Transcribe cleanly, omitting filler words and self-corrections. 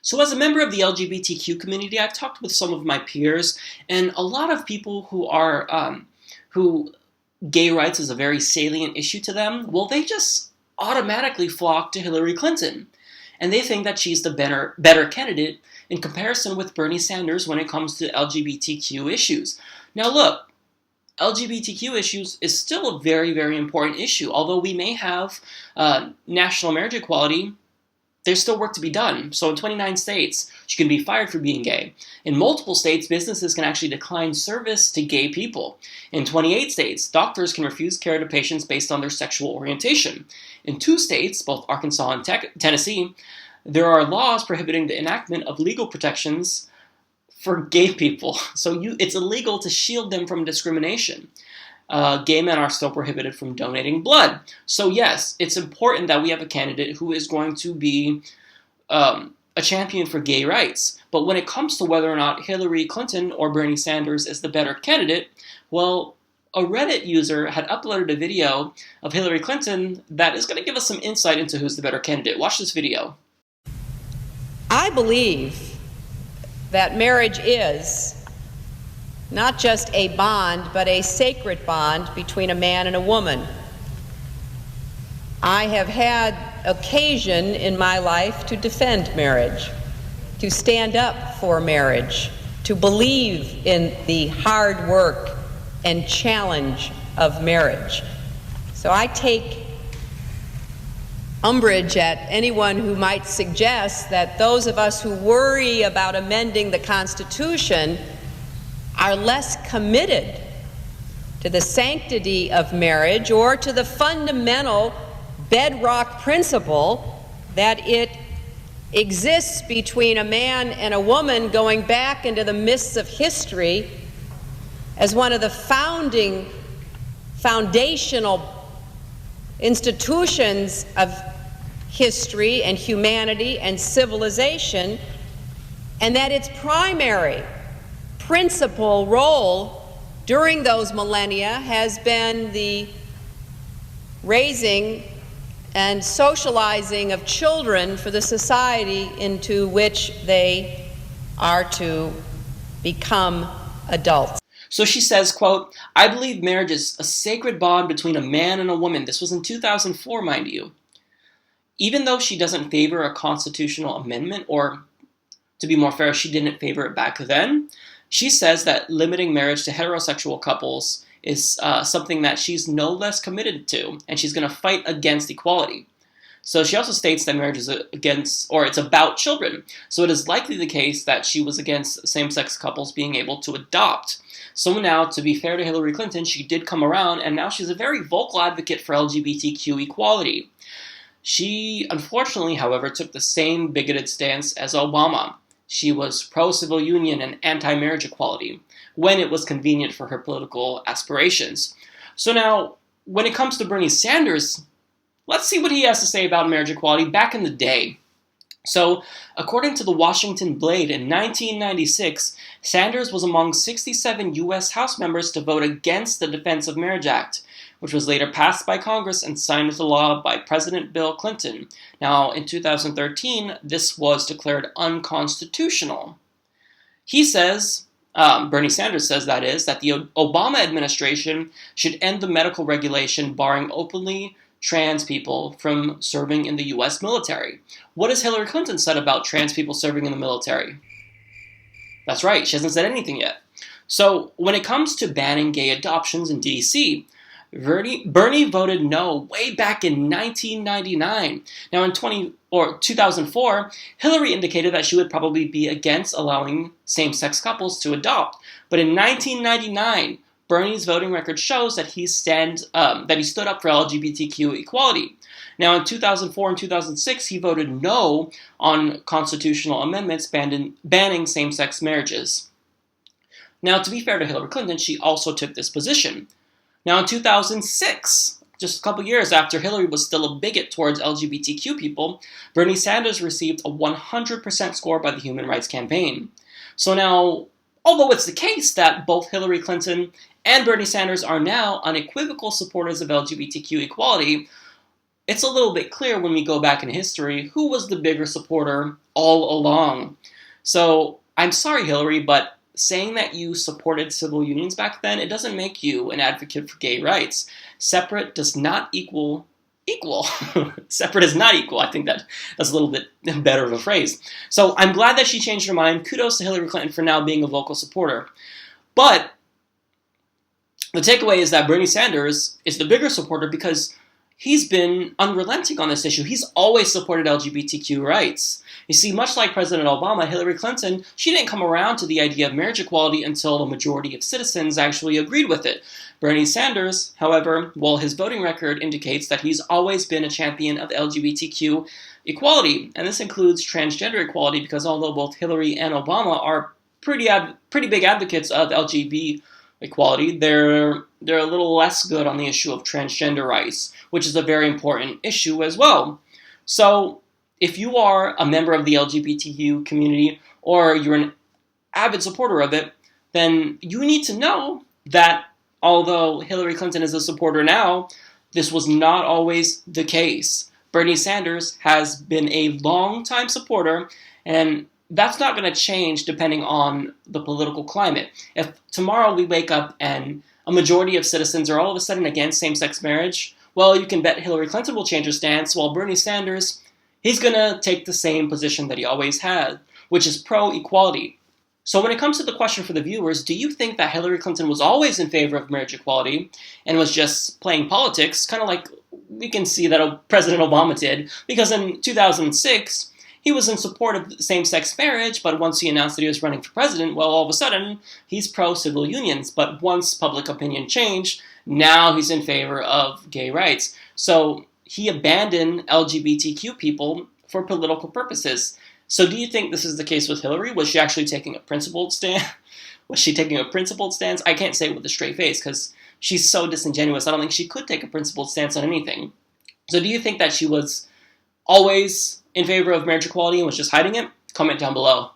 So as a member of the LGBTQ community, I've talked with some of my peers, and a lot of people who gay rights is a very salient issue to them, well, they just automatically flock to Hillary Clinton. And they think that she's the better candidate in comparison with Bernie Sanders when it comes to LGBTQ issues. Now look, LGBTQ issues is still a very, very important issue. Although we may have national marriage equality, there's still work to be done. So in 29 states, you can be fired for being gay. In multiple states, businesses can actually decline service to gay people. In 28 states, doctors can refuse care to patients based on their sexual orientation. In 2 states, both Arkansas and Tennessee, there are laws prohibiting the enactment of legal protections for gay people. So it's illegal to shield them from discrimination. Gay men are still prohibited from donating blood. So yes, it's important that we have a candidate who is going to be a champion for gay rights. But when it comes to whether or not Hillary Clinton or Bernie Sanders is the better candidate, well, a Reddit user had uploaded a video of Hillary Clinton that is going to give us some insight into who's the better candidate. Watch this video. I believe that marriage is not just a bond, but a sacred bond between a man and a woman. I have had occasion in my life to defend marriage, to stand up for marriage, to believe in the hard work and challenge of marriage. So I take umbrage at anyone who might suggest that those of us who worry about amending the Constitution are less committed to the sanctity of marriage or to the fundamental bedrock principle that it exists between a man and a woman going back into the mists of history as one of the foundational institutions of history and humanity and civilization, and that its primary principal role during those millennia has been the raising and socializing of children for the society into which they are to become adults. So she says, quote, "I believe marriage is a sacred bond between a man and a woman." This was in 2004, mind you. Even though she doesn't favor a constitutional amendment, or to be more fair, she didn't favor it back then, she says that limiting marriage to heterosexual couples is something that she's no less committed to, and she's going to fight against equality. So she also states that marriage is it's about children. So it is likely the case that she was against same-sex couples being able to adopt. So now, to be fair to Hillary Clinton, she did come around, and now she's a very vocal advocate for LGBTQ equality. She, unfortunately, however, took the same bigoted stance as Obama. She was pro-civil union and anti-marriage equality when it was convenient for her political aspirations. So now, when it comes to Bernie Sanders, let's see what he has to say about marriage equality back in the day. So, according to the Washington Blade, in 1996, Sanders was among 67 U.S. House members to vote against the Defense of Marriage Act, which was later passed by Congress and signed into law by President Bill Clinton. Now, in 2013, this was declared unconstitutional. He says, Bernie Sanders says that the Obama administration should end the medical regulation barring openly trans people from serving in the U.S. military. What has Hillary Clinton said about trans people serving in the military? That's right, she hasn't said anything yet. So, when it comes to banning gay adoptions in D.C., Bernie voted no way back in 1999. Now in 2004, Hillary indicated that she would probably be against allowing same-sex couples to adopt. But in 1999, Bernie's voting record shows that he stood up for LGBTQ equality. Now in 2004 and 2006, he voted no on constitutional amendments banning same-sex marriages. Now, to be fair to Hillary Clinton, she also took this position. Now, in 2006, just a couple years after Hillary was still a bigot towards LGBTQ people, Bernie Sanders received a 100% score by the Human Rights Campaign. So now, although it's the case that both Hillary Clinton and Bernie Sanders are now unequivocal supporters of LGBTQ equality, it's a little bit clear when we go back in history who was the bigger supporter all along. So I'm sorry, Hillary, but saying that you supported civil unions back then, it doesn't make you an advocate for gay rights. Separate does not equal equal. Separate is not equal. I think that's a little bit better of a phrase. So I'm glad that she changed her mind. Kudos to Hillary Clinton for now being a vocal supporter. But the takeaway is that Bernie Sanders is the bigger supporter because he's been unrelenting on this issue. He's always supported LGBTQ rights. You see, much like President Obama, Hillary Clinton, she didn't come around to the idea of marriage equality until a majority of citizens actually agreed with it. Bernie Sanders, however, well, his voting record indicates that he's always been a champion of LGBTQ equality, and this includes transgender equality because although both Hillary and Obama are pretty big advocates of LGBT equality, they're a little less good on the issue of transgender rights, which is a very important issue as well. So if you are a member of the LGBTQ community or you're an avid supporter of it, then you need to know that although Hillary Clinton is a supporter now, this was not always the case. Bernie Sanders has been a long-time supporter, and that's not going to change depending on the political climate. If tomorrow we wake up and a majority of citizens are all of a sudden against same-sex marriage, well, you can bet Hillary Clinton will change her stance, while Bernie Sanders, he's going to take the same position that he always had, which is pro-equality. So when it comes to the question for the viewers, do you think that Hillary Clinton was always in favor of marriage equality and was just playing politics, kind of like we can see that President Obama did? Because in 2006, he was in support of same-sex marriage, but once he announced that he was running for president, well, all of a sudden, he's pro-civil unions. But once public opinion changed, now he's in favor of gay rights. So he abandoned LGBTQ people for political purposes. So do you think this is the case with Hillary? Was she actually taking a principled stand? Was she taking a principled stance? I can't say it with a straight face because she's so disingenuous. I don't think she could take a principled stance on anything. So do you think that she was always in favor of marriage equality and was just hiding it? Comment down below.